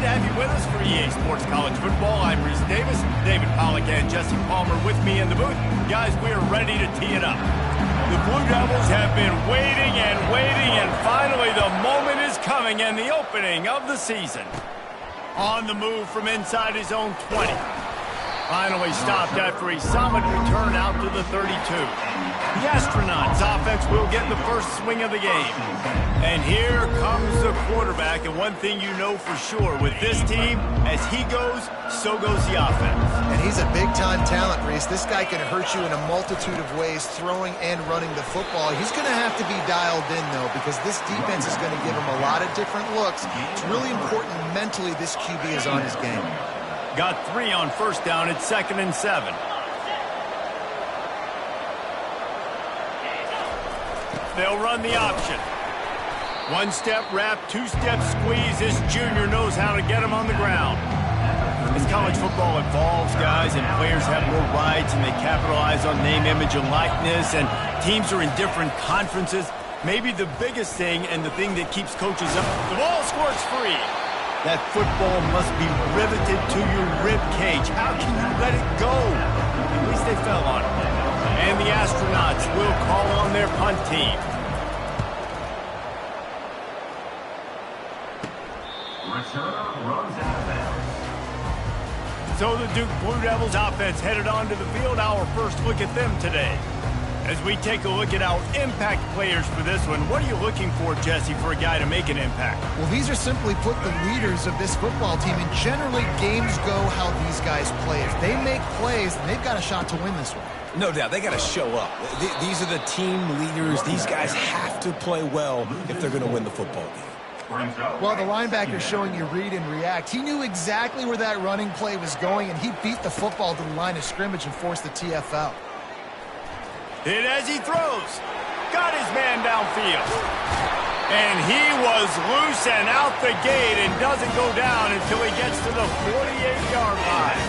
to have you with us for EA Sports College Football. I'm Reese Davis, David Pollack, and Jesse Palmer with me in the booth. Guys, we are ready to tee it up. The Blue Devils have been waiting, and finally the moment is coming and the opening of the season. On the move from inside his own 20. Finally stopped after a solid return out to the 32. The Astronauts offense will get the first swing of the game. And here comes the quarterback, and one thing you know for sure, with this team, as he goes, so goes the offense. And he's a big-time talent, Reese. This guy can hurt you in a multitude of ways, throwing and running the football. He's going to have to be dialed in, though, because this defense is going to give him a lot of different looks. It's really important mentally this QB is on his game. Got 3 on first down at 2nd and 7. They'll run the option. One-step wrap, two-step squeeze. This junior knows how to get him on the ground. As college football evolves, guys, and players have more rights and they capitalize on name, image, and likeness, and teams are in different conferences, maybe the biggest thing and the thing that keeps coaches up, the ball squirts free. That football must be riveted to your rib cage. How can you let it go? At least they fell on it. And the Astronauts will call on their punt team. So the Duke Blue Devils offense headed onto the field. Our first look at them today. As we take a look at our impact players for this one, what are you looking for, Jesse, for a guy to make an impact? Well, these are simply put the leaders of this football team, and generally games go how these guys play. If they make plays, then they've got a shot to win this one. No doubt. They got to show up. These are the team leaders. These guys have to play well if they're going to win the football game. Well, the linebacker's showing you read and react. He knew exactly where that running play was going, and he beat the football to the line of scrimmage and forced the TFL. Hit as he throws. Got his man downfield. And he was loose and out the gate and doesn't go down until he gets to the 48-yard line.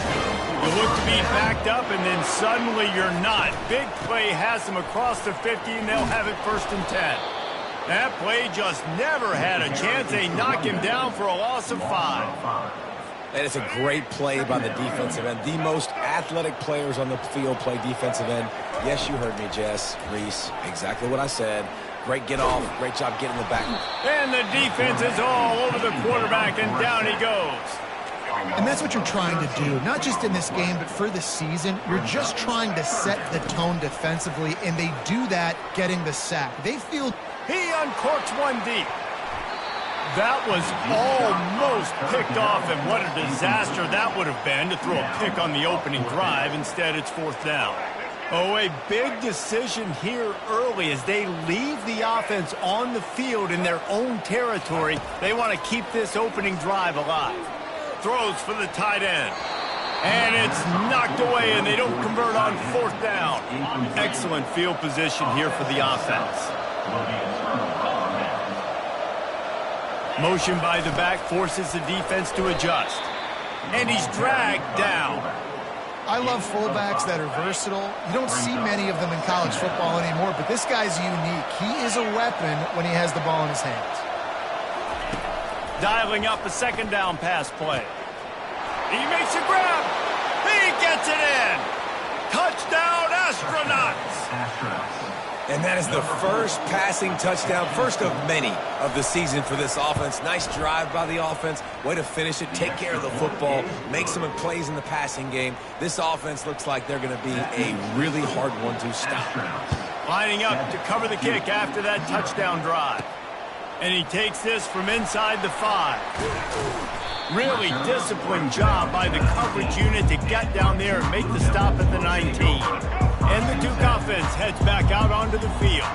You look to be backed up, and then suddenly you're not. Big play has him across the 50, and they'll have it 1st and 10. That play just never had a chance. They knock him down for a loss of 5. That is a great play by the defensive end. The most athletic players on the field play defensive end. Yes, you heard me, Jess, Reese. Exactly what I said. Great get off. Great job getting the back. And the defense is all over the quarterback, and down he goes. And that's what you're trying to do, not just in this game, but for the season. You're just trying to set the tone defensively, and they do that getting the sack. They feel... He uncorks one deep. That was almost picked off, and what a disaster that would have been to throw a pick on the opening drive. Instead, it's 4th down. Oh, a big decision here early as they leave the offense on the field in their own territory. They want to keep this opening drive alive. Throws for the tight end. And it's knocked away, and they don't convert on 4th down. Excellent field position here for the offense. Motion by the back forces the defense to adjust. And he's dragged down. I love fullbacks that are versatile. You don't see many of them in college football anymore, but this guy's unique. He is a weapon when he has the ball in his hands. Dialing up a 2nd down pass play. He makes a grab. He gets it in. Touchdown, Astronauts. And that is the first passing touchdown, first of many of the season for this offense. Nice drive by the offense. Way to finish it, take care of the football, make some plays in the passing game. This offense looks like they're going to be a really hard one to stop. Lining up to cover the kick after that touchdown drive. And he takes this from inside the 5. Really disciplined job by the coverage unit to get down there and make the stop at the 19. And the Duke offense heads back out onto the field.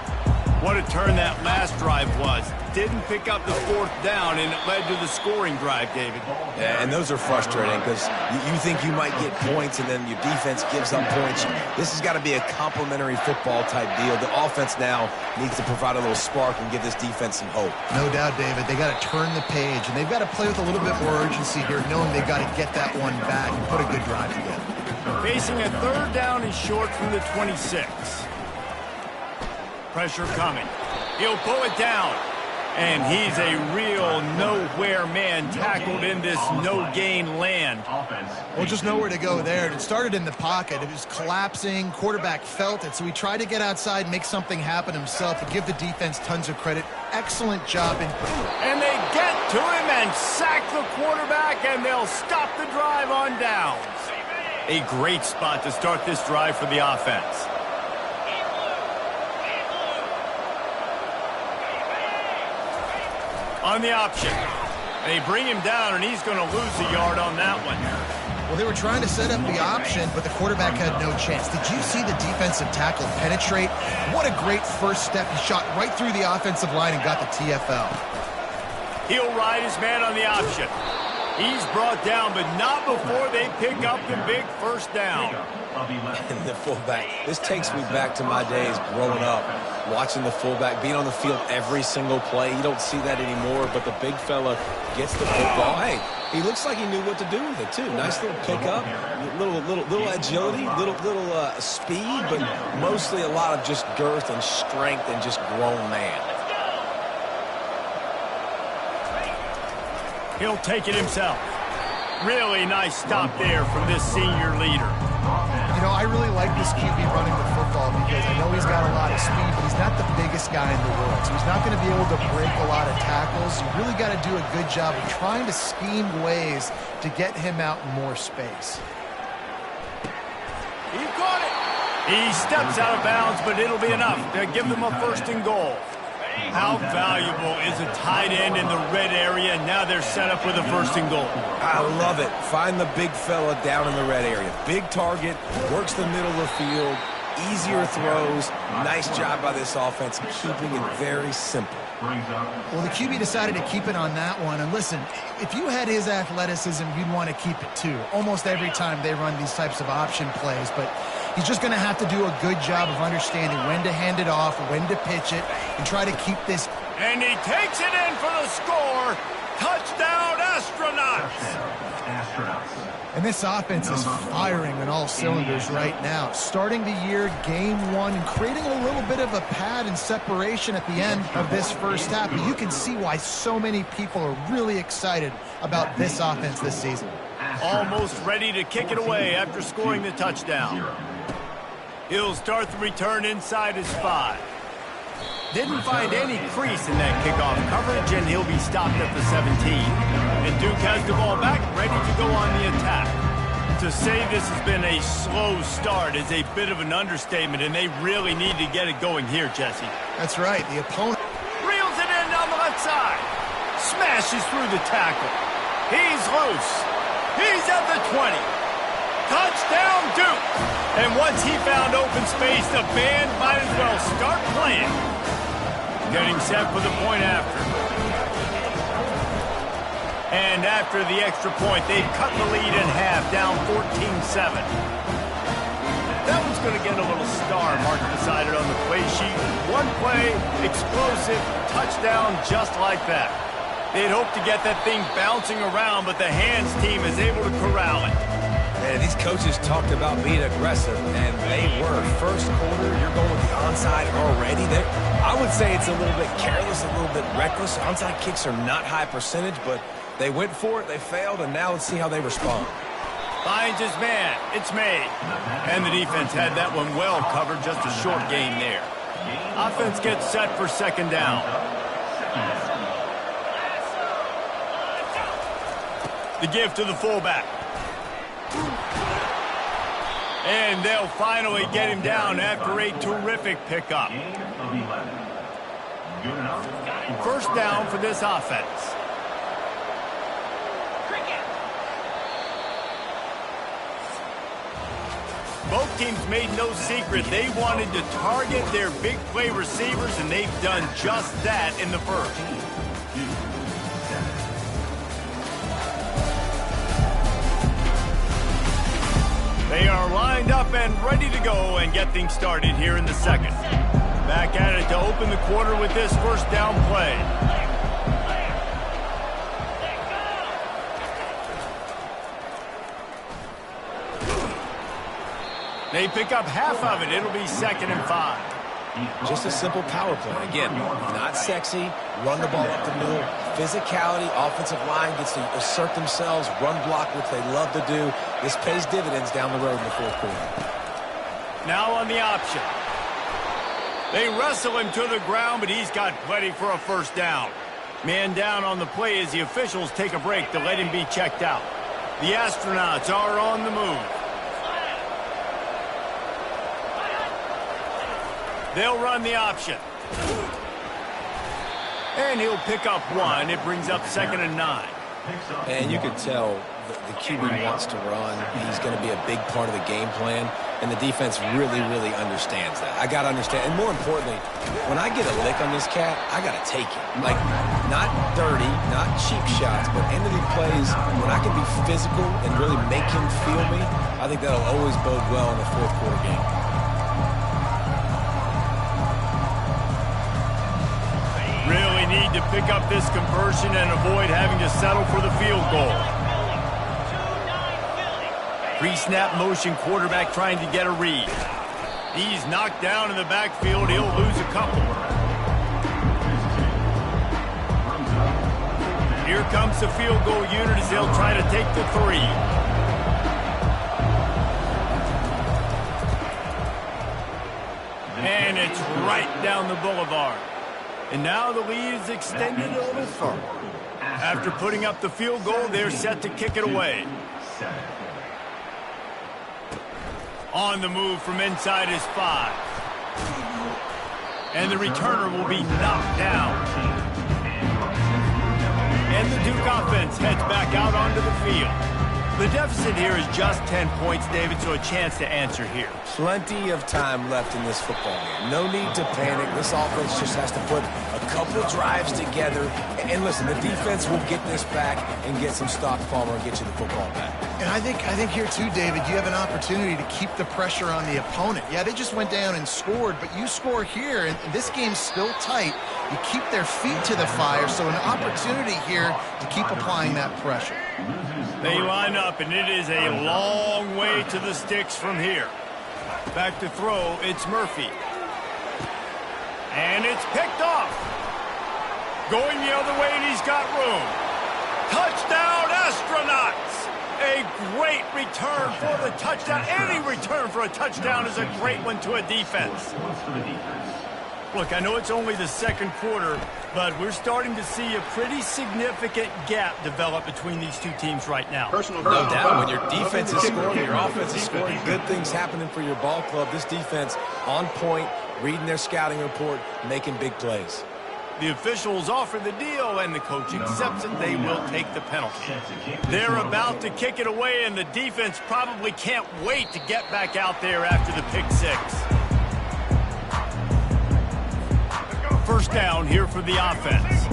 What a turn that last drive was. Didn't pick up the 4th down, and it led to the scoring drive, David. Yeah, and those are frustrating because you think you might get points, and then your defense gives up points. This has got to be a complementary football type deal. The offense now needs to provide a little spark and give this defense some hope. No doubt, David. They got to turn the page, and they've got to play with a little bit more urgency here, knowing they've got to get that one back and put a good drive together. Facing a 3rd down and short from the 26. Pressure coming. He'll pull it down. And he's a real nowhere man tackled in this no-gain land. Well, just nowhere to go there. It started in the pocket. It was collapsing. Quarterback felt it, so he tried to get outside, make something happen himself, and give the defense tons of credit. Excellent job. And they get to him and sack the quarterback, and they'll stop the drive on downs. A great spot to start this drive for the offense. On the option. They bring him down, and he's going to lose a yard on that one. Well, they were trying to set up the option, but the quarterback had no chance. Did you see the defensive tackle penetrate? What a great first step. He shot right through the offensive line and got the TFL. He'll ride his man on the option. He's brought down, but not before they pick up the big first down. And the fullback, this takes me back to my days growing up, watching the fullback being on the field every single play. You don't see that anymore, but the big fella gets the football. Hey, he looks like he knew what to do with it, too. Nice little pickup, little agility, little speed, but mostly a lot of just girth and strength and just grown man. He'll take it himself. Really nice stop there from this senior leader. You know, I really like this QB running the football because I know he's got a lot of speed, but he's not the biggest guy in the world. So he's not going to be able to break a lot of tackles. You really got to do a good job of trying to scheme ways to get him out in more space. He caught it. He steps out of bounds, but it'll be enough to give them a first and goal. How valuable is a tight end in the red area? Now they're set up with a first and goal. I love it. Find the big fella down in the red area. Big target, works the middle of the field, easier throws. Nice job by this offense, keeping it very simple. Well, the QB decided to keep it on that one. And listen, if you had his athleticism, you'd want to keep it too. Almost every time they run these types of option plays. But he's just going to have to do a good job of understanding when to hand it off, when to pitch it, and try to keep this. And he takes it in for the score. Touchdown, Astronauts. And this offense is firing on all cylinders right now. Starting the year, game one, and creating a little bit of a pad and separation at the end of this first half. But you can see why so many people are really excited about this offense this season. Almost ready to kick it away after scoring the touchdown. He'll start the return inside his 5. Didn't find any crease in that kickoff coverage, and he'll be stopped at the 17. And Duke has the ball back, ready to go on the attack. To say this has been a slow start is a bit of an understatement, and they really need to get it going here, Jesse. That's right. The opponent reels it in on the left side. Smashes through the tackle. He's loose. He's at the 20. Touchdown, Duke. And once he found open space, the band might as well start playing. Getting set for the point after. And after the extra point, they've cut the lead in half, down 14-7. That one's going to get a little star marked beside it on the play sheet. One play, explosive, touchdown just like that. They'd hoped to get that thing bouncing around, but the hands team is able to corral it. Man, these coaches talked about being aggressive, and they were. First quarter, you're going with the onside already. I would say it's a little bit careless, a little bit reckless. Onside kicks are not high percentage, but they went for it, they failed, and now let's see how they respond. Finds his man. It's made. And the defense had that one well covered, just a short gain there. Offense gets set for second down. The give to the fullback. And they'll finally get him down after a terrific pickup. First down for this offense. Both teams made no secret they wanted to target their big play receivers, and they've done just that in the first. They are lined up and ready to go and get things started here in the second. Back at it to open the quarter with this first down play. They pick up half of it. It'll be 2nd and 5. Just a simple power play. Again, not sexy, run the ball up the middle. Physicality, offensive line gets to assert themselves, run block, which they love to do. This pays dividends down the road in the fourth quarter. Now on the option. They wrestle him to the ground, but he's got plenty for a first down. Man down on the play as the officials take a break to let him be checked out. The Astronauts are on the move. They'll run the option. And he'll pick up one. It brings up 2nd and 9. And you can tell the QB wants to run. He's going to be a big part of the game plan. And the defense really, really understands that. I got to understand. And more importantly, when I get a lick on this cat, I got to take it. Like, not dirty, not cheap shots, but end of the plays, when I can be physical and really make him feel me, I think that'll always bode well in the fourth quarter game. Really need to pick up this conversion and avoid having to settle for the field goal. Pre-snap motion quarterback trying to get a read. He's knocked down in the backfield. He'll lose a couple. Here comes the field goal unit as they'll try to take the 3. And it's right down the boulevard. And now the lead is extended a little further. After putting up the field goal, they're set to kick it away. On the move from inside his 5. And the returner will be knocked down. And the Duke offense heads back out onto the field. The deficit here is just 10 points, David, so a chance to answer here. Plenty of time left in this football game. No need to panic. This offense just has to put a couple drives together. And listen, the defense will get this back and get some stock, Palmer, and get you the football back. And I think here, too, David, you have an opportunity to keep the pressure on the opponent. Yeah, they just went down and scored, but you score here, and this game's still tight. You keep their feet to the fire, so an opportunity here to keep applying that pressure. They line up, and it is a long way to the sticks from here. Back to throw, it's Murphy. And it's picked off. Going the other way, and he's got room. Touchdown, Astronauts! A great return for the touchdown. Any return for a touchdown is a great one to a defense. Look, I know it's only the second quarter, but we're starting to see a pretty significant gap develop between these two teams right now. No doubt. When your defense is scoring, your offense is scoring, good things happening for your ball club. This defense on point, reading their scouting report, making big plays. The officials offer the deal, and the coach accepts it. They will take the penalty. They're about to kick it away, and the defense probably can't wait to get back out there after the pick 6. First down here for the offense.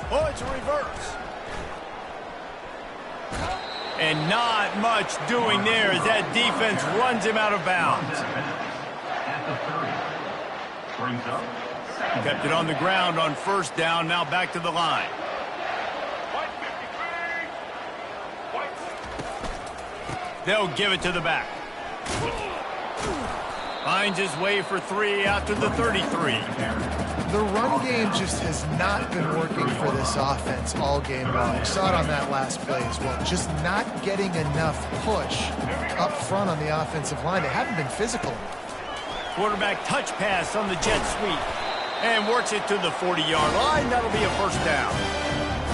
Oh, it's a reverse. And not much doing there as that defense runs him out of bounds. Kept it on the ground on first down, now back to the line. They'll give it to the back. Finds his way for 3 after the 33. The run game just has not been working for this offense all game long. You saw it on that last play as well. Just not getting enough push up front on the offensive line. They haven't been physical. Quarterback touch pass on the jet sweep. And works it to the 40-yard line. That'll be a first down.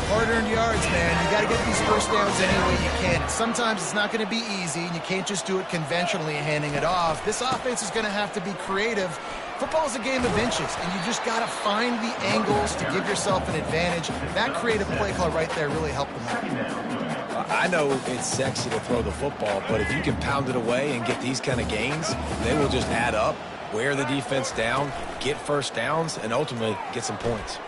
Hard-earned yards, man. You got to get these first downs any way you can. Sometimes it's not going to be easy, and you can't just do it conventionally handing it off. This offense is going to have to be creative. Football is a game of inches, and you just got to find the angles to give yourself an advantage. That creative play call right there really helped them out. I know it's sexy to throw the football, but if you can pound it away and get these kind of gains, they will just add up, wear the defense down, get first downs, and ultimately get some points.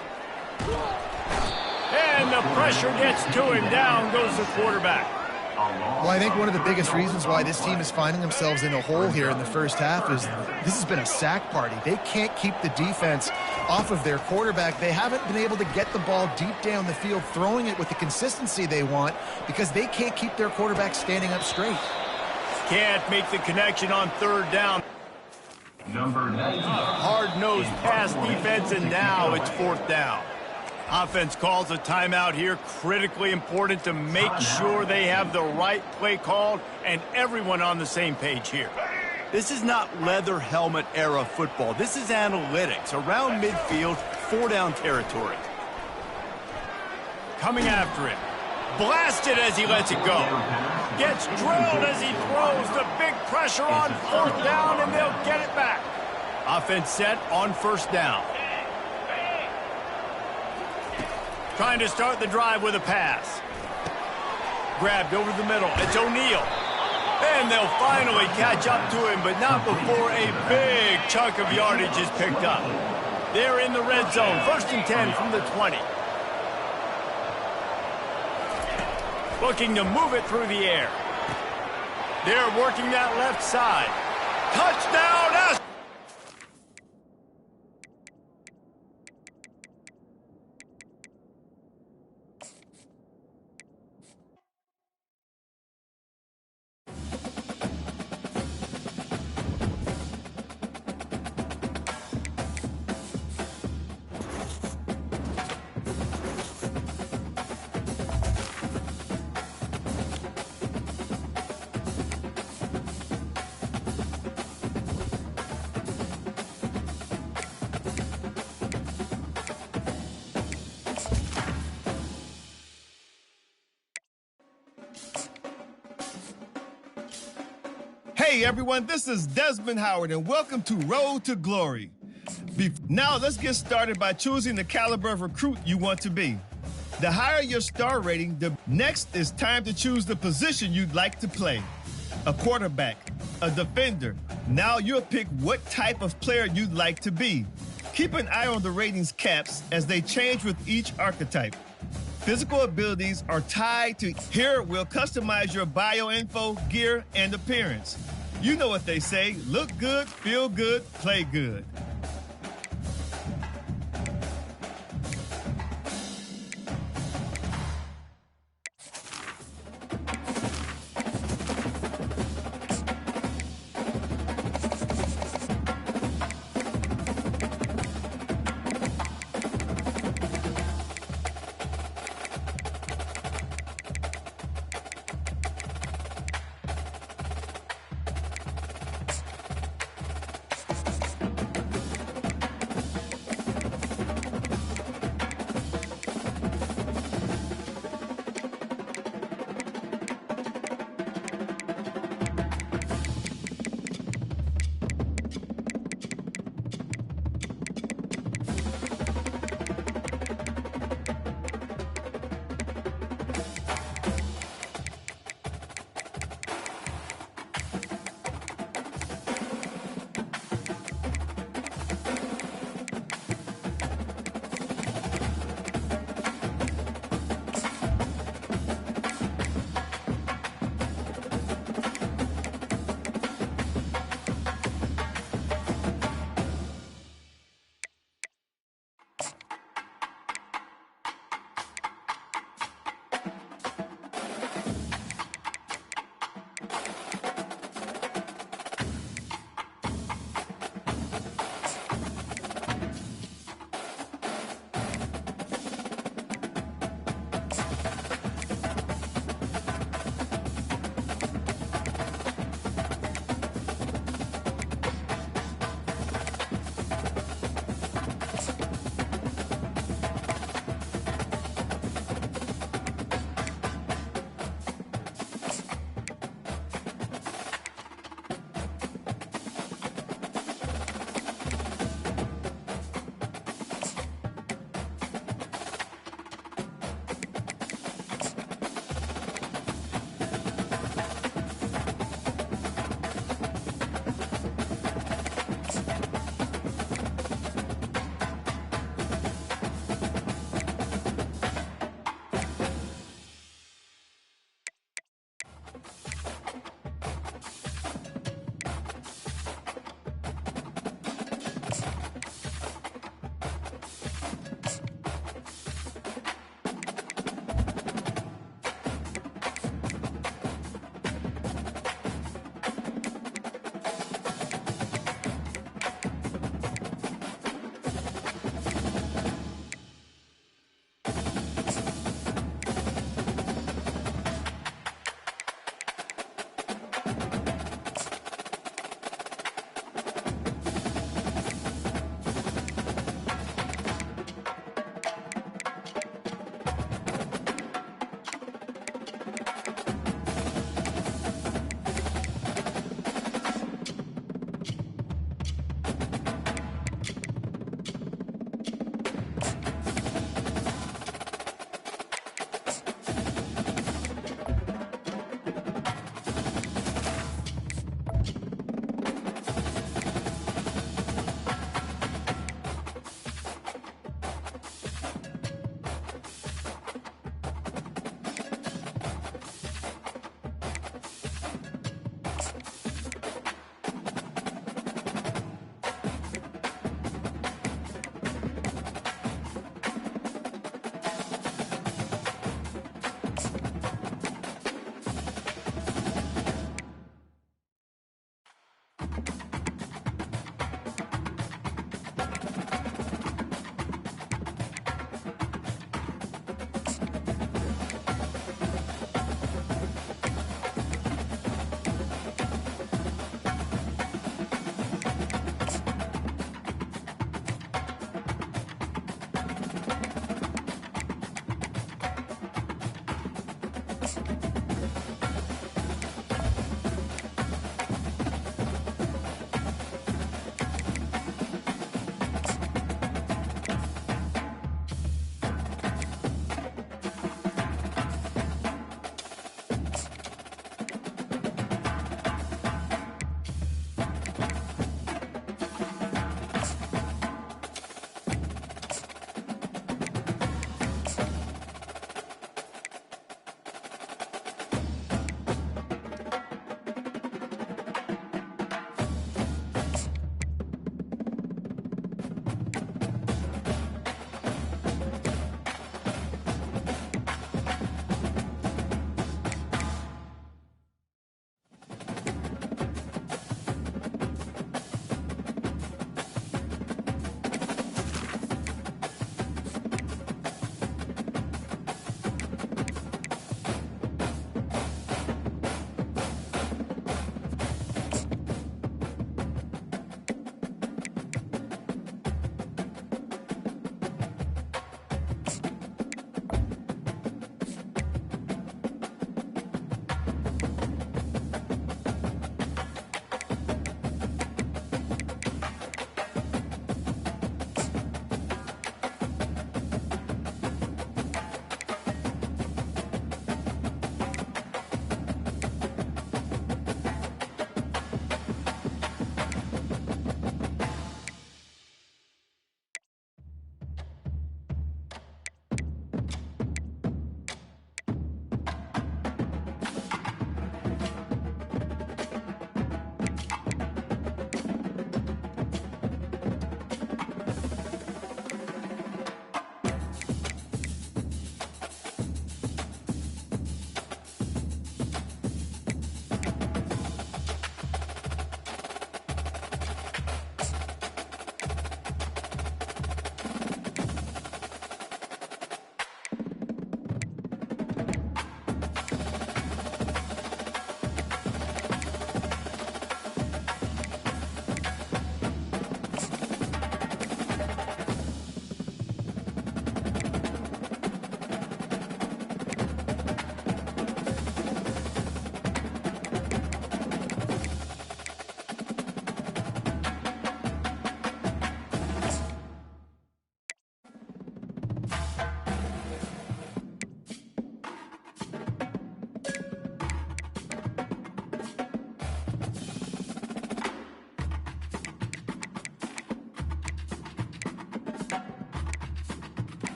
And the pressure gets to him. Down goes the quarterback. Well, I think one of the biggest reasons why this team is finding themselves in a hole here in the first half is this has been a sack party. They can't keep the defense off of their quarterback. They haven't been able to get the ball deep down the field, throwing it with the consistency they want because they can't keep their quarterback standing up straight. can't make the connection on third down. Hard-nosed pass defense, and now it's fourth down. Offense calls a timeout here. Critically important to make sure they have the right play called and everyone on the same page here. This is not leather helmet era football. This is analytics. Around midfield, four-down territory. Coming after it. Blasted as he lets it go. Gets drilled as he throws. The big pressure on fourth down, and they'll get it back. Offense set on first down. Trying to start the drive with a pass. Grabbed over the middle. It's O'Neal. And they'll finally catch up to him, but not before a big chunk of yardage is picked up. They're in the red zone. 1st and 10 from the 20. Looking to move it through the air. They're working that left side. Touchdown! Hey everyone, this is Desmond Howard and welcome to Road to Glory. Now let's get started by choosing the caliber of recruit you want to be. The higher your star rating, the next is time to choose the position you'd like to play. A quarterback, a defender. Now you'll pick what type of player you'd like to be. Keep an eye on the ratings caps as they change with each archetype. Physical abilities are tied to here we'll customize your bio info, gear, and appearance. You know what they say, look good, feel good, play good.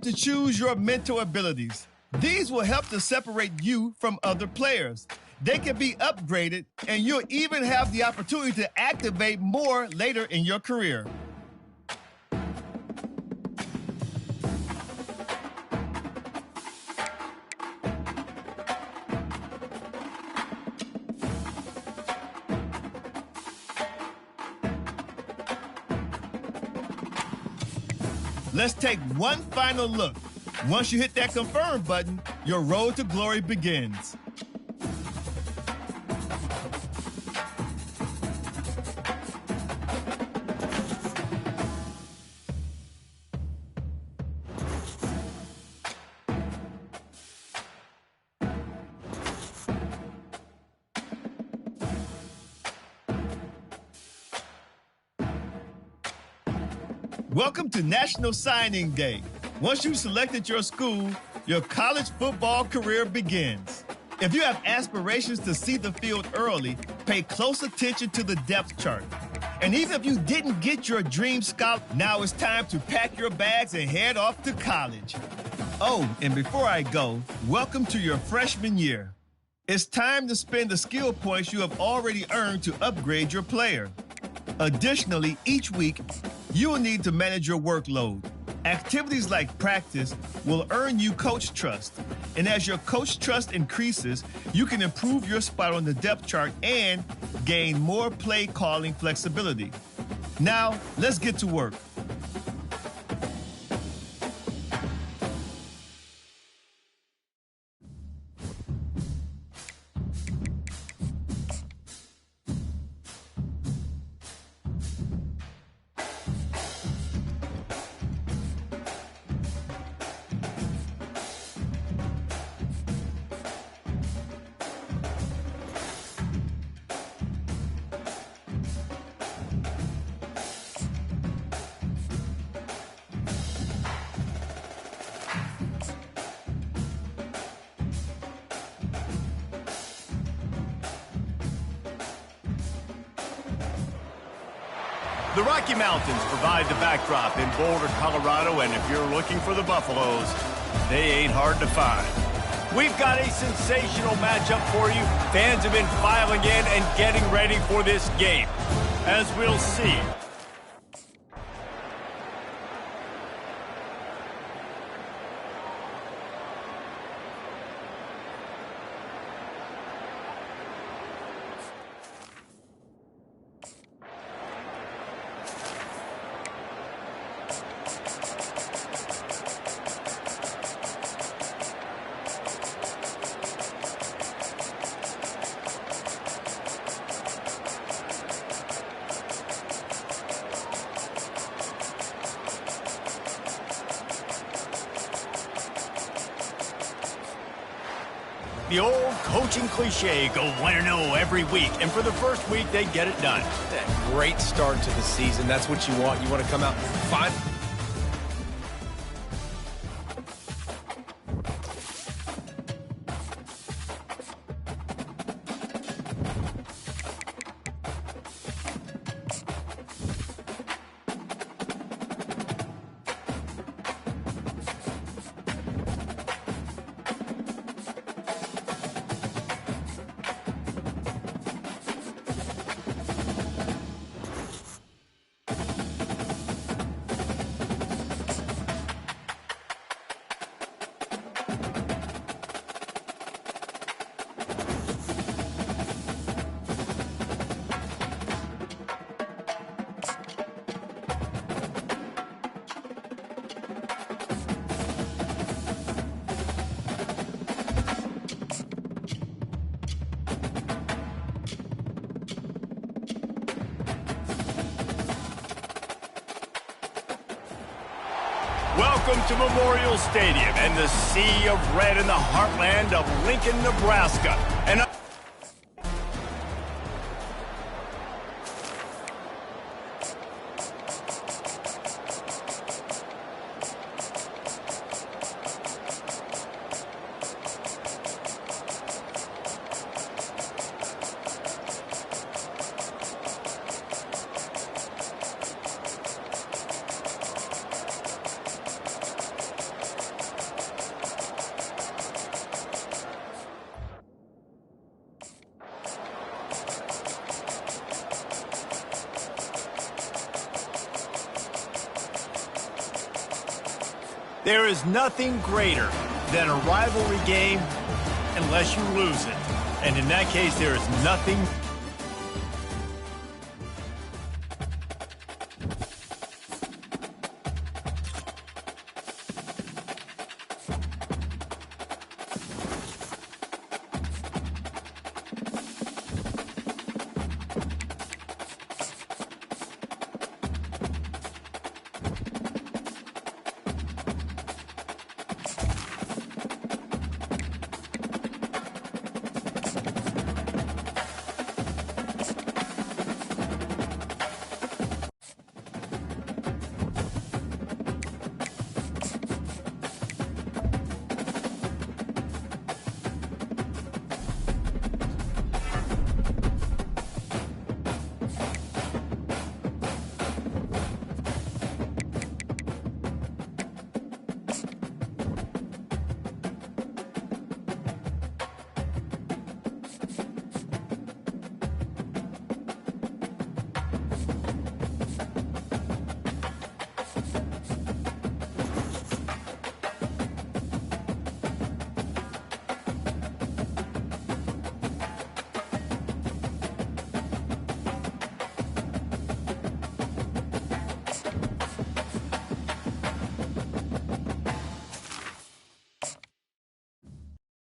to choose your mental abilities. These will help to separate you from other players. They can be upgraded, and you'll even have the opportunity to activate more later in your career. Let's take one final look. Once you hit that confirm button, your road to glory begins. Welcome to National Signing Day. Once you've selected your school, your college football career begins. If you have aspirations to see the field early, pay close attention to the depth chart. And even if you didn't get your dream scholarship, now it's time to pack your bags and head off to college. Oh, and before I go, welcome to your freshman year. It's time to spend the skill points you have already earned to upgrade your player. Additionally, each week, you will need to manage your workload. Activities like practice will earn you coach trust. And as your coach trust increases, you can improve your spot on the depth chart and gain more play calling flexibility. Now, let's get to work. The Rocky Mountains provide the backdrop in Boulder, Colorado, and if you're looking for the Buffaloes, they ain't hard to find. We've got a sensational matchup for you. Fans have been filing in and getting ready for this game. As we'll see. The old coaching cliche, go 1-0 every week. And for the first week, they get it done. That great start to the season. That's what you want. You want to come out fine. Welcome to Memorial Stadium and the sea of red in the heartland of Lincoln, Nebraska. And There is nothing greater than a rivalry game unless you lose it. And in that case, there is nothing